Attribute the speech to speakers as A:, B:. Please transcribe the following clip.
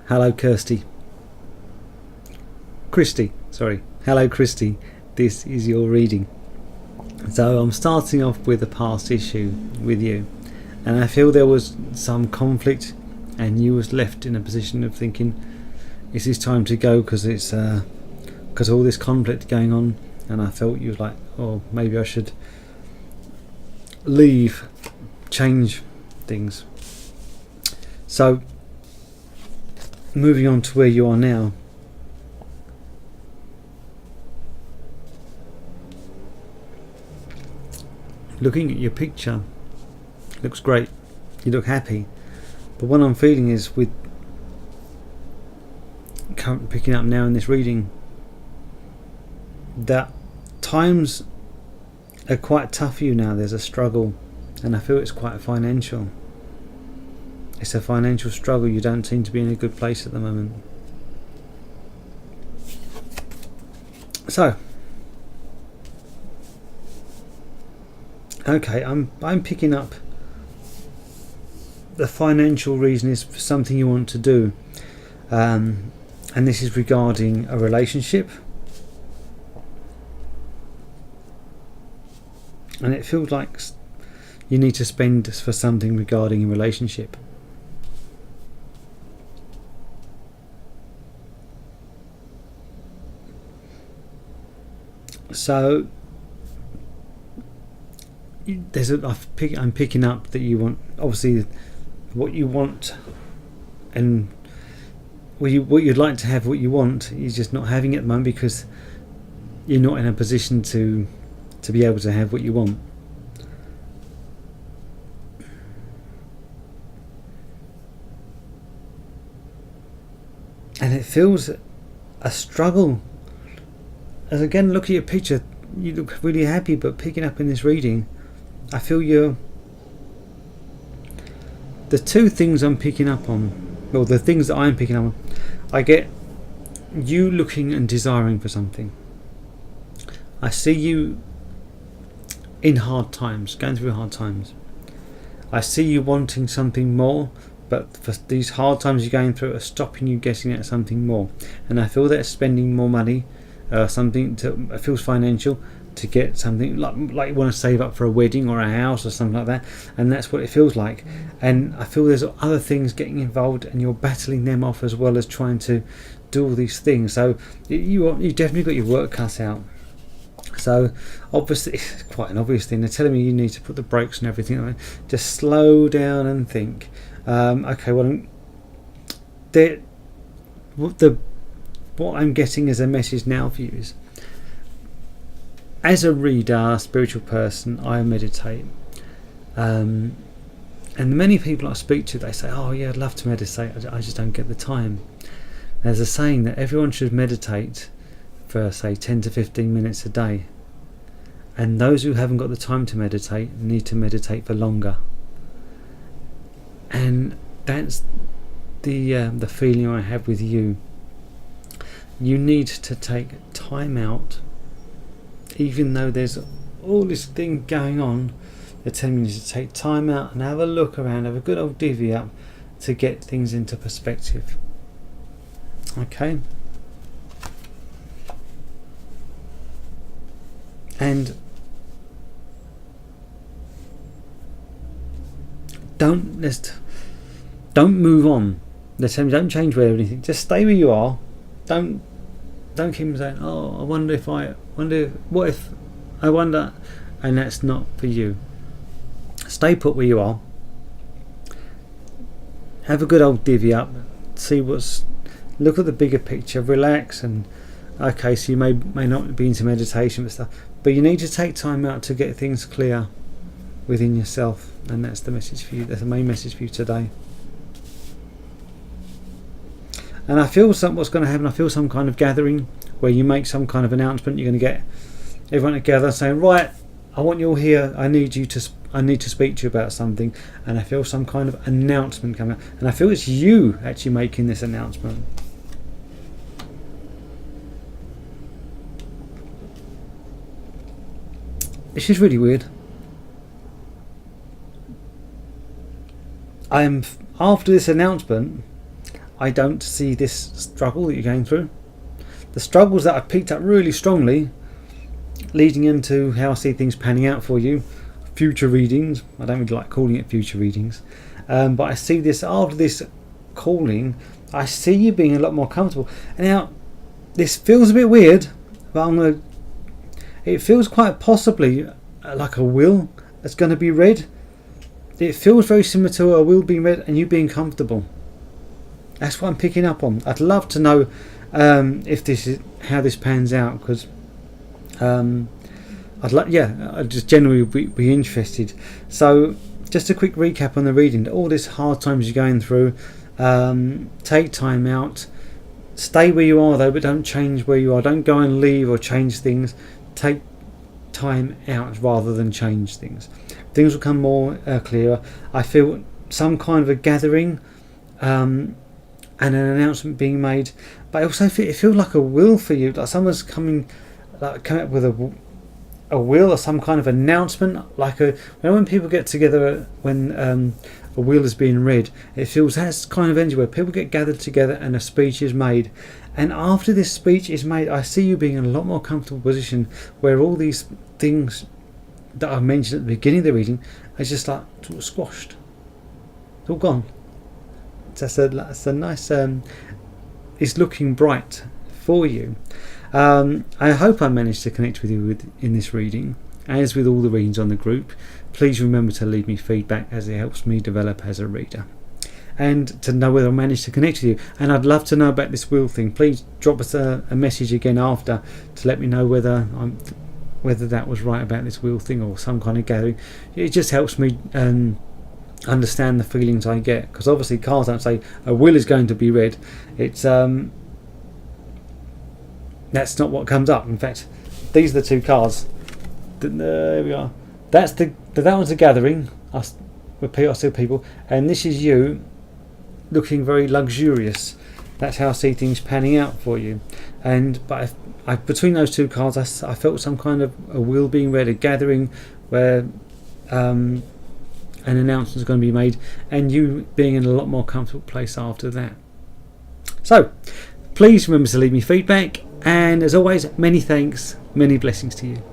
A: Hello, Christy, sorry. Hello, Christy. This is your reading. So I'm starting off with a past issue with you, and I feel there was some conflict, and you was left in a position of thinking, "Is this time to go?" Because it's because all this conflict going on, and I felt you was like, "Oh, maybe I should leave, change things." So moving on to where you are now. Looking at your picture, looks great. You look happy. But what I'm feeling is, with picking up now in this reading, that times are quite tough for you now. There's a struggle, and I feel it's quite financial. It's a financial struggle. You don't seem to be in a good place at the moment. So, okay, I'm picking up the financial reason is for something you want to do, and this is regarding a relationship, and it feels like you need to spend for something regarding a relationship. So I'm picking up that you want, obviously, what you want, and what you'd like to have, what you want, you're just not having it at the moment because you're not in a position to be able to have what you want. And it feels a struggle. As again, look at your picture, you look really happy, but picking up in this reading, I feel the two things I'm picking up on, well, the things that I'm picking up on, I get you looking and desiring for something. I see you in hard times, going through hard times. I see you wanting something more, but for these hard times you're going through are stopping you getting at something more. And I feel that spending more money, something it feels financial, to get something like you want to save up for a wedding or a house or something like that, and that's what it feels like. And I feel there's other things getting involved, and you're battling them off as well as trying to do all these things. So you definitely got your work cut out. So obviously, it's quite an obvious thing. They're telling me you need to put the brakes and everything. Just slow down and think. Okay, well, what I'm getting as a message now for you is, as a reader, spiritual person, I meditate. And many people I speak to, they say, "Oh yeah, I'd love to meditate. I just don't get the time." There's a saying that everyone should meditate for, say, 10 to 15 minutes a day. And those who haven't got the time to meditate need to meditate for longer. And that's the feeling I have with you. You need to take time out. Even though there's all this thing going on, they're telling you to take time out and have a look around, have a good old divvy up to get things into perspective. Okay? And don't move on. They're telling you don't change where anything. Just stay where you are. Don't keep saying, "Oh, I wonder if what if I wonder," and that's not for you. Stay put where you are. Have a good old divvy up. Look at the bigger picture. Relax, and okay, so you may not be into meditation and stuff, but you need to take time out to get things clear within yourself, and that's the message for you. That's the main message for you today. And I feel what's going to happen. I feel some kind of gathering where you make some kind of announcement. You're going to get everyone together saying, "Right, I want you all here. I need to speak to you about something." And I feel some kind of announcement coming up. And I feel it's you actually making this announcement. It's just really weird. After this announcement, I don't see this struggle that you're going through. The struggles that I've picked up really strongly, leading into how I see things panning out for you, future readings. I don't really like calling it future readings, but I see this after this calling. I see you being a lot more comfortable. And now, this feels a bit weird, but it feels quite possibly like a will that's going to be read. It feels very similar to a will being read and you being comfortable. That's what I'm picking up on. I'd love to know if this is how this pans out, because I'd just generally be interested. So just a quick recap on the reading. All this hard times you're going through, take time out, stay where you are though, but don't change where you are. Don't go and leave or change things. Take time out rather than change things. Things will come more clearer. I feel some kind of a gathering and an announcement being made, but I also feel it feels like a will for you, like someone's coming up with a will or some kind of announcement, like when people get together when a will is being read, it feels that's kind of energy where people get gathered together and a speech is made. And after this speech is made, I see you being in a lot more comfortable position where all these things that I mentioned at the beginning of the reading are just like sort of squashed. It's all gone. That's a nice. It's looking bright for you. I hope I managed to connect with you in this reading. As with all the readings on the group, please remember to leave me feedback, as it helps me develop as a reader, and to know whether I managed to connect with you. And I'd love to know about this will thing. Please drop us a message again after to let me know whether that was right about this will thing or some kind of gathering. It just helps me understand the feelings I get, because obviously cards don't say a will is going to be read. It's that's not what comes up. In fact, these are the two cards. There we are. That one's a gathering. I repeat, I see people, and this is you looking very luxurious. That's how I see things panning out for you. But between those two cards, I felt some kind of a will being read, a gathering where an announcement is going to be made, and you being in a lot more comfortable place after that. So, please remember to leave me feedback, and as always, many thanks, many blessings to you.